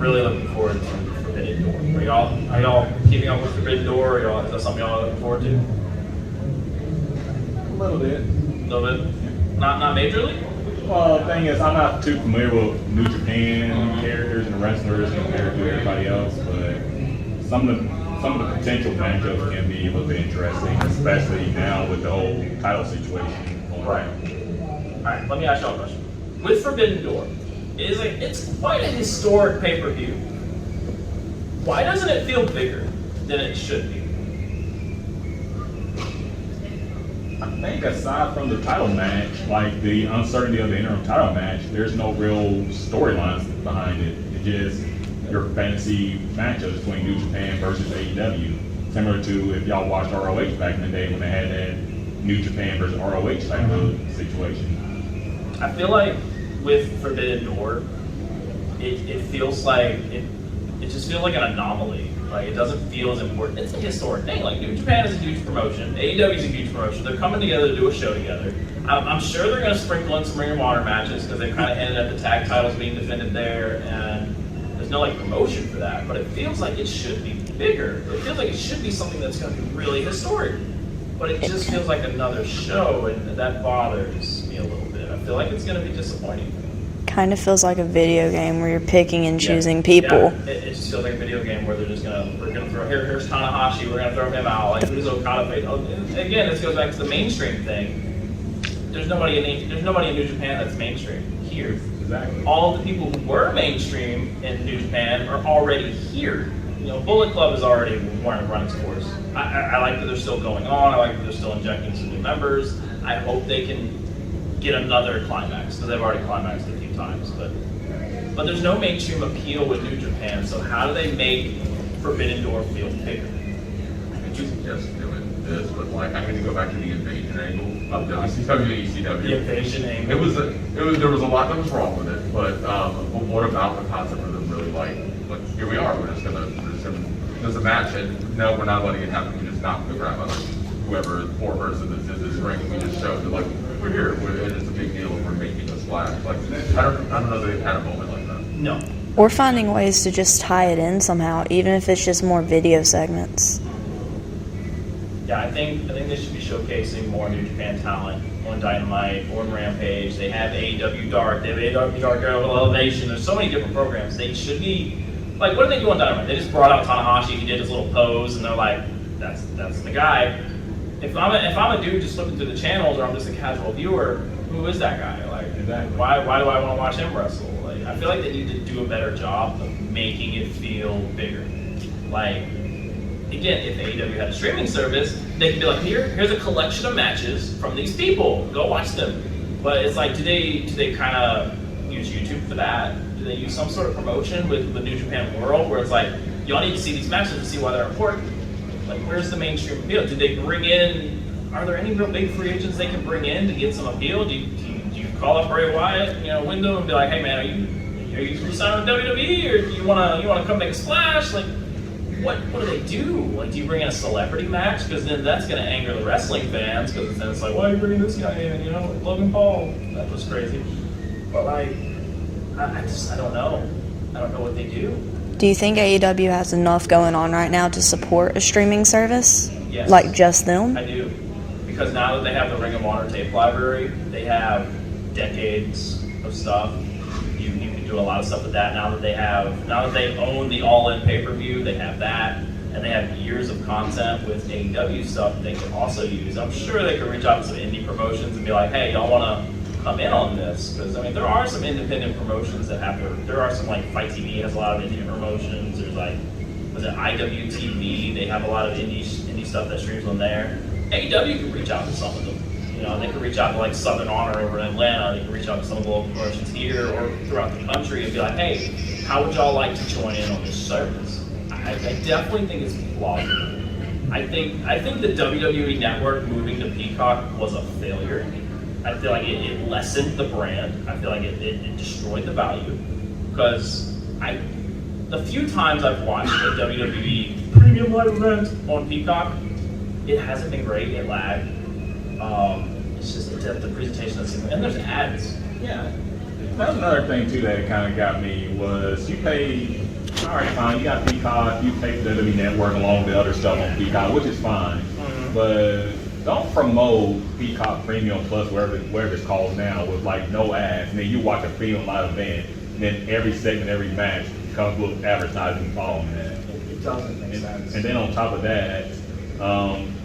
really looking forward to Forbidden Door. Are y'all keeping up with Forbidden Door? Is that something y'all are looking forward to? A little bit. A little bit? Not majorly? Well, the thing is, I'm not too familiar with New Japan characters and wrestlers compared to everybody else, but some of the potential matchups can be a little bit interesting, especially now with the whole title situation going Right. on. All right, let me ask y'all a question. With Forbidden Door, it's quite a historic pay-per-view. Why doesn't it feel bigger than it should be? I think aside from the title match, like the uncertainty of the interim title match, there's no real storylines behind it. It's just your fantasy matchups between New Japan versus AEW. Similar to if y'all watched ROH back in the day when they had that New Japan versus ROH type of situation. I feel like with Forbidden Door, it feels like it just feels like an anomaly. Like it doesn't feel as important. It's a historic thing. Like New Japan is a huge promotion. AEW is a huge promotion. They're coming together to do a show together. I'm sure they're going to sprinkle in some Ring of Honor matches because they've kind of ended up the tag titles being defended there, and there's no like promotion for that. But it feels like it should be bigger. It feels like it should be something that's going to be really historic. But it just feels like another show, and that bothers me a little bit. I feel like it's going to be disappointing. Kind of feels like a video game where you're picking and choosing people. Yeah, it just feels like a video game where they're just we're gonna throw here's Tanahashi, we're gonna throw him out. Like who's Okada? Again, this goes back to the mainstream thing. There's nobody in New Japan that's mainstream here. Exactly. All the people who were mainstream in New Japan are already here. You know, Bullet Club is already running its course. I like that they're still going on. I like that they're still injecting some new members. I hope they can get another climax because they've already climaxed a few times. But there's no mainstream appeal with New Japan. So how do they make Forbidden Door feel bigger? I could suggest doing this, but like I'm going to go back to the invasion angle of WCW and ECW. The invasion angle. There was a lot that was wrong with it, but what about the concept of them really like here we are. There's a match, and no, we're not letting it happen. We just knock the crap out of whoever the poor person that's in this ring. We just showed that like we're here, and it's a big deal, and we're making a splash. Like I don't know that they've had a moment like that. No. Or finding ways to just tie it in somehow, even if it's just more video segments. Yeah, I think they should be showcasing more New Japan talent on Dynamite, on Rampage. They have AEW Dark, they have AEW Dark Elevation. There's so many different programs. They should be like, what do they do on Dynamite? They just brought out Tanahashi. He did his little pose, and they're like, that's the guy. If I'm a dude just looking through the channels, or I'm just a casual viewer, who is that guy? Like, Exactly. why do I want to watch him wrestle? Like, I feel like they need to do a better job of making it feel bigger. Like, again, if AEW had a streaming service, they could be like, here's a collection of matches from these people. Go watch them. But it's like, do they kind of use YouTube for that? Do they use some sort of promotion with the New Japan World where it's like, y'all need to see these matches to see why they're important? Like, where's the mainstream appeal? Did they bring in? Are there any real big free agents they can bring in to get some appeal? Do you call up Bray Wyatt, window, and be like, hey man, are you signing with WWE, or do you wanna come make a splash? Like, what do they do? Like, do you bring in a celebrity match? Because then that's gonna anger the wrestling fans. Because then it's like, why are you bringing this guy in? Like Logan Paul. That was crazy. But like, I don't know. I don't know what they do. Do you think AEW has enough going on right now to support a streaming service? Yes. Like just them? I do. Because now that they have the Ring of Honor tape library, they have decades of stuff. You can do a lot of stuff with that. Now that they own the All-In pay-per-view, they have that. And they have years of content with AEW stuff they can also use. I'm sure they could reach out to some indie promotions and be like, hey, y'all want to come in on this? Because, I mean, there are some independent promotions that there are some, like, Fight TV has a lot of indie promotions. There's, like, was it IWTV? They have a lot of indie stuff that streams on there. AEW can reach out to some of them. They can reach out to, like, Southern Honor over in Atlanta. They can reach out to some of the local promotions here or throughout the country and be like, hey, how would y'all like to join in on this service? I definitely think it's plausible. I think the WWE Network moving to Peacock was a failure. I feel like it lessened the brand. I feel like it destroyed the value. Because the few times I've watched a WWE premium live event on Peacock, it hasn't been great. It lagged. It's just the presentation doesn't seem, and there's ads. Yeah. That's another thing too that kind of got me was you pay. All right, fine. You got Peacock. You pay for the WWE Network along with the other stuff on Peacock, which is fine. But don't promote Peacock Premium Plus, whatever it's called now, with like no ads. And then you watch a premium live event, and then every segment, every match comes with advertising following that. It doesn't make sense. And then on top of that,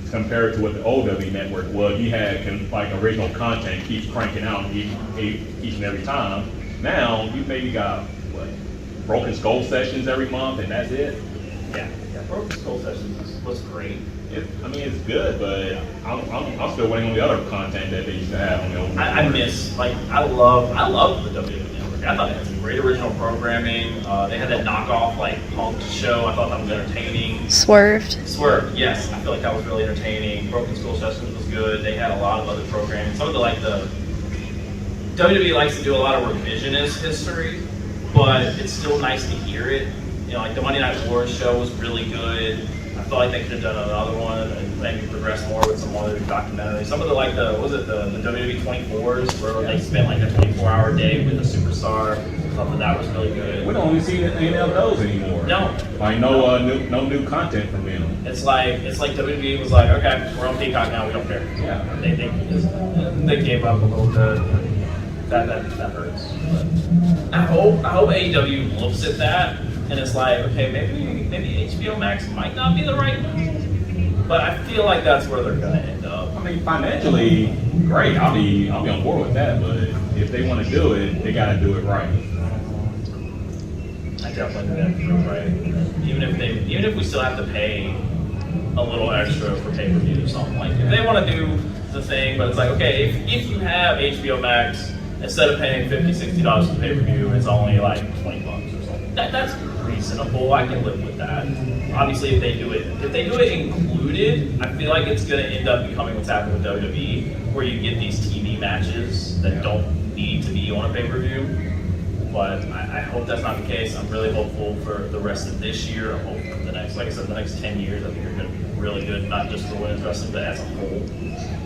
compared to what the old WWE Network was, you had like original content keeps cranking out each and every time. Now you maybe got what, Broken Skull sessions every month, and that's it. Yeah, Broken Skull Sessions was great. I mean, it's good, but I'm still waiting on the other content that they used to have on the old. I miss, like, I love the WWE Network. I thought they had some great original programming. They had that knockoff, like, punk show. I thought that was entertaining. Swerved. Yes, I feel like that was really entertaining. Broken Skull Sessions was good. They had a lot of other programming. Some of the WWE likes to do a lot of revisionist history, but it's still nice to hear it. You know, like the Monday Night Wars show was really good. I feel like they could have done another one and maybe progress more with some other documentaries. Some of the WWE 24s where they spent like a 24-hour day with a superstar. I thought that was really good. We don't even see any of those anymore. No. Like no new content from them. It's like WWE was like, okay, we're on Peacock now, we don't care. Yeah. They gave up a little bit. That hurts. But I hope AEW looks at that and it's like, okay, maybe HBO Max might not be the right move, but I feel like that's where they're gonna end up. I mean, financially, great. I'll be on board with that. But if they want to do it, they got to do it right. I definitely think that's right. Even if we still have to pay a little extra for pay-per-view or something, like if they want to do the thing, but it's like, okay, if you have HBO Max, instead of paying $50-$60 for pay-per-view, it's only like $20 or something. That's reasonable. I can live with that. Obviously, if they do it included, I feel like it's going to end up becoming what's happening with WWE, where you get these TV matches that don't need to be on a pay-per-view. But I hope that's not the case. I'm really hopeful for the rest of this year. I'm hopeful for the next, like I said, the next 10 years. I think are going to be really good, not just for women's wrestling, but as a whole.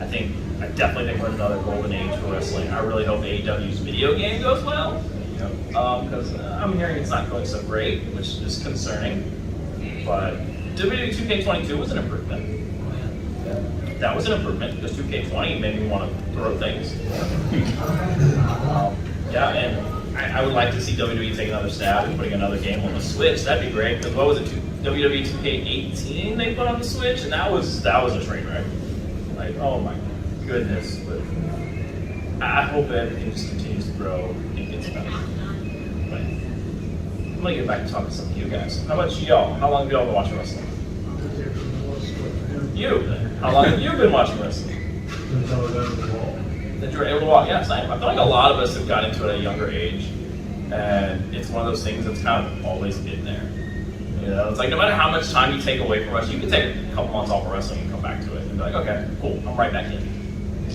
I definitely think we're in another golden age for wrestling. I really hope AEW's video game goes well. Because I'm hearing it's not going so great, which is concerning. But WWE 2K22 was an improvement. That was an improvement because 2K20 made me want to throw things. And I would like to see WWE take another stab at putting another game on the Switch. That'd be great. Because what was it? WWE 2K18 they put on the Switch, and that was a train wreck. Like, oh my goodness! But I hope everything just continues to grow and gets better. But I'm gonna get back to talking to some of you guys. How about y'all? How long have y'all been watching wrestling? You? How long have you been watching wrestling? That you're able to walk. Yeah, same. I feel like a lot of us have got into it at a younger age, and it's one of those things that's kind of always been there. You know, it's like no matter how much time you take away from wrestling, you can take a couple months off of wrestling and come back to it and be like, okay, cool, I'm right back in.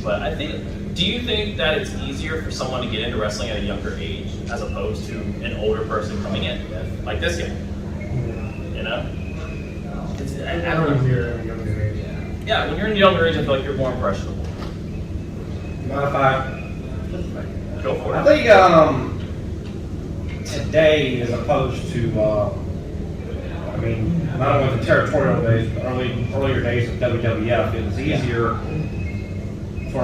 But I think, do you think that it's easier for someone to get into wrestling at a younger age as opposed to an older person coming in, like this guy? You know? I don't know if you're in a younger age. Yeah, when you're in a younger age, I feel like you're more impressionable. Mind if I Go for it. I think today, as opposed to, not only the territorial days, but earlier days of WWF, it was easier for,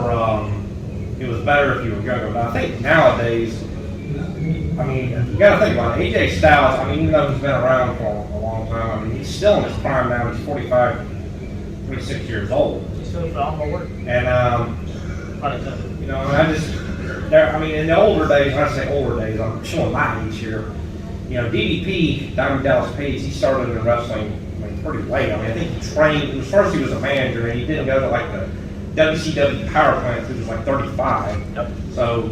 it was better if you were younger. But I think nowadays, you got to think about it. AJ Styles, even though he's been around for a long time, he's still in his prime now. He's 45, 46 years old. He's doing phenomenal work. And, Unintended. in the older days, when I say older days, I'm showing my age here. DDP, Diamond Dallas Page, he started in wrestling pretty late. I think he trained, first he was a manager, and he didn't go to like the WCW power plant until he was like 35. Yep. So,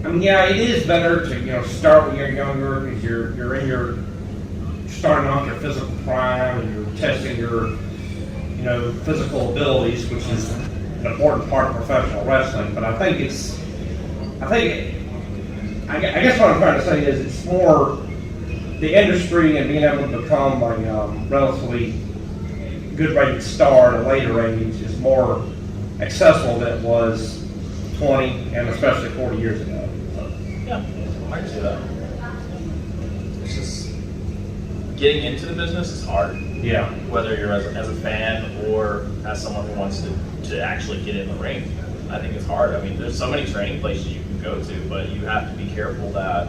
it is better to, start when you're younger, because you're starting off your physical prime, and you're testing your, physical abilities, which is an important part of professional wrestling. But I guess what I'm trying to say is it's more the industry and being able to become a relatively good rated star at a later age is more accessible than it was 20 and especially 40 years ago. Yeah, I can see that. It's just getting into the business is hard. Yeah. Whether you're as a fan or as someone who wants to actually get in the ring, I think it's hard. I mean, there's so many training places you can go to, but you have to be careful that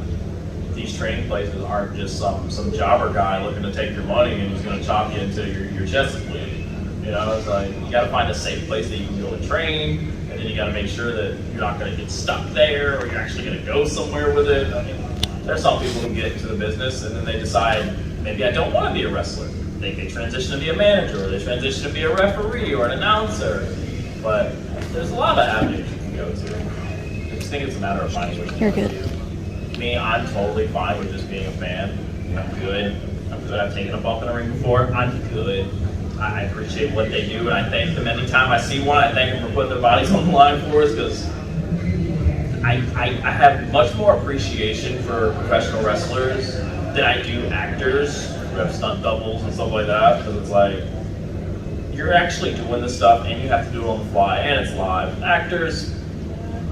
these training places aren't just some jobber guy looking to take your money and he's going to chop you until your chest is bleeding. You know, it's like you got to find a safe place that you can go and train, and then you got to make sure that you're not going to get stuck there, or you're actually going to go somewhere with it. I mean, there's some people who get into the business and then they decide, maybe I don't want to be a wrestler. They transition to be a manager, or they transition to be a referee or an announcer. But there's a lot of avenues you can go to. I just think it's a matter of finding what you You're want good. to do. Me, I'm totally fine with just being a fan. I'm good. I've taken a bump in the ring before. I'm good. I appreciate what they do, and I thank them anytime I see one. I thank them for putting their bodies on the line for us, because I have much more appreciation for professional wrestlers than I do actors who have stunt doubles and stuff like that, because it's like, you're actually doing this stuff and you have to do it on the fly, and it's live. Actors,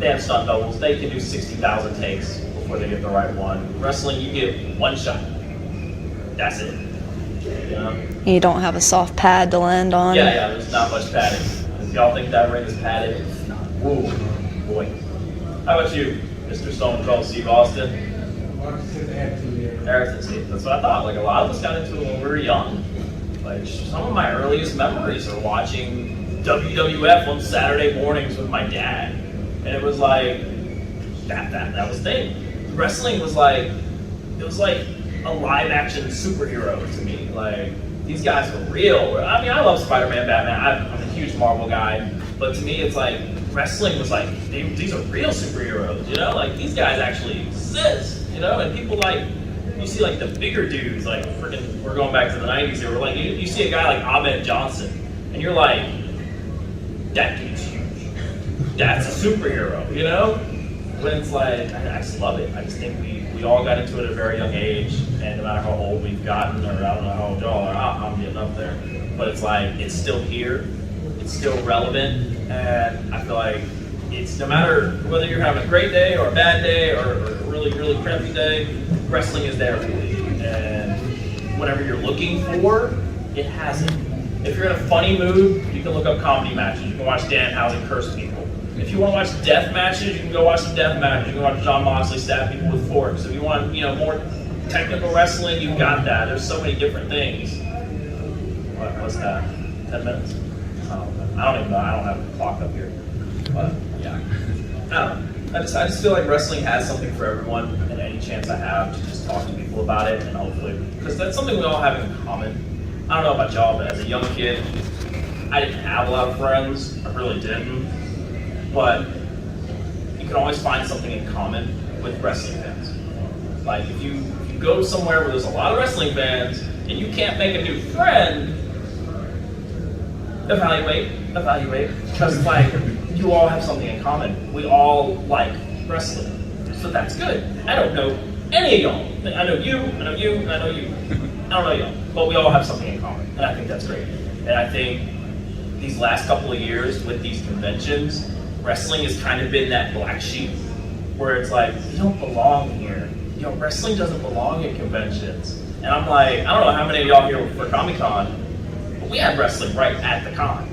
they have stunt doubles. They can do 60,000 takes before they get the right one. Wrestling, you get one shot. That's it. You know? You don't have a soft pad to land on. Yeah, there's not much padding. If y'all think that ring is padded, it's not. Whoa, boy. How about you, Mr. Stone Cold Steve Austin? That's what I thought. Like, a lot of us got into it when we were young. Like, some of my earliest memories are watching WWF on Saturday mornings with my dad. And it was like, that was the thing. Wrestling was like, it was like a live action superhero to me. Like, these guys were real. I mean, I love Spider-Man, Batman. I'm a huge Marvel guy. But to me, it's like, wrestling was like, these are real superheroes, you know? Like, these guys actually exist, you know? And people like, you see like the bigger dudes, like freaking, we're going back to the 90s here, we're like, you see a guy like Ahmed Johnson, and you're like, that dude's huge. That's a superhero, you know? But it's like, I just love it. I just think we all got into it at a very young age, and no matter how old we've gotten, or I don't know how old y'all are, I'm getting up there. But it's like, it's still here, it's still relevant, and I feel like it's no matter whether you're having a great day or a bad day or a really, really crappy day, wrestling is there for you. And whatever you're looking for, it has it. If you're in a funny mood, you can look up comedy matches. You can watch Danhausen curse people. If you want to watch death matches, you can go watch some death matches. You can watch John Moxley stab people with forks. If you want, more technical wrestling, you've got that. There's so many different things. What's that? 10 minutes? I don't even know. I don't have a clock up here. But yeah, I don't know. I just feel like wrestling has something for everyone, and any chance I have to just talk to people about it, and hopefully, because that's something we all have in common. I don't know about y'all, but as a young kid, I didn't have a lot of friends. I really didn't. But you can always find something in common with wrestling fans. Like if you go somewhere where there's a lot of wrestling fans and you can't make a new friend, evaluate, because like you all have something in common. We all like wrestling, so that's good. I don't know any of y'all. I know you, I know you, and I know you. I don't know y'all, but we all have something in common, and I think that's great. And I think these last couple of years with these conventions, wrestling has kind of been that black sheep, where it's like, you don't belong here. Wrestling doesn't belong at conventions. And I'm like, I don't know how many of y'all here for Comic-Con, but we had wrestling right at the con.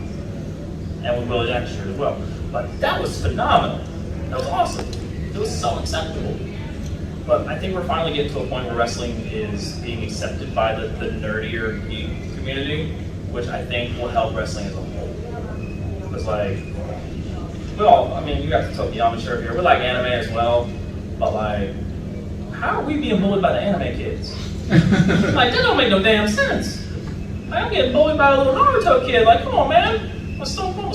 And with Willie Jackson as well. But that was phenomenal. That was awesome. It was so acceptable. But I think we're finally getting to a point where wrestling is being accepted by the nerdier geek community, which I think will help wrestling as a whole. Because like, you guys can tell me, I'm sure here, we like anime as well, but like, how are we being bullied by the anime kids? Like, that don't make no damn sense. Like, I'm getting bullied by a little Naruto kid, like, come on man, let's Stone Cold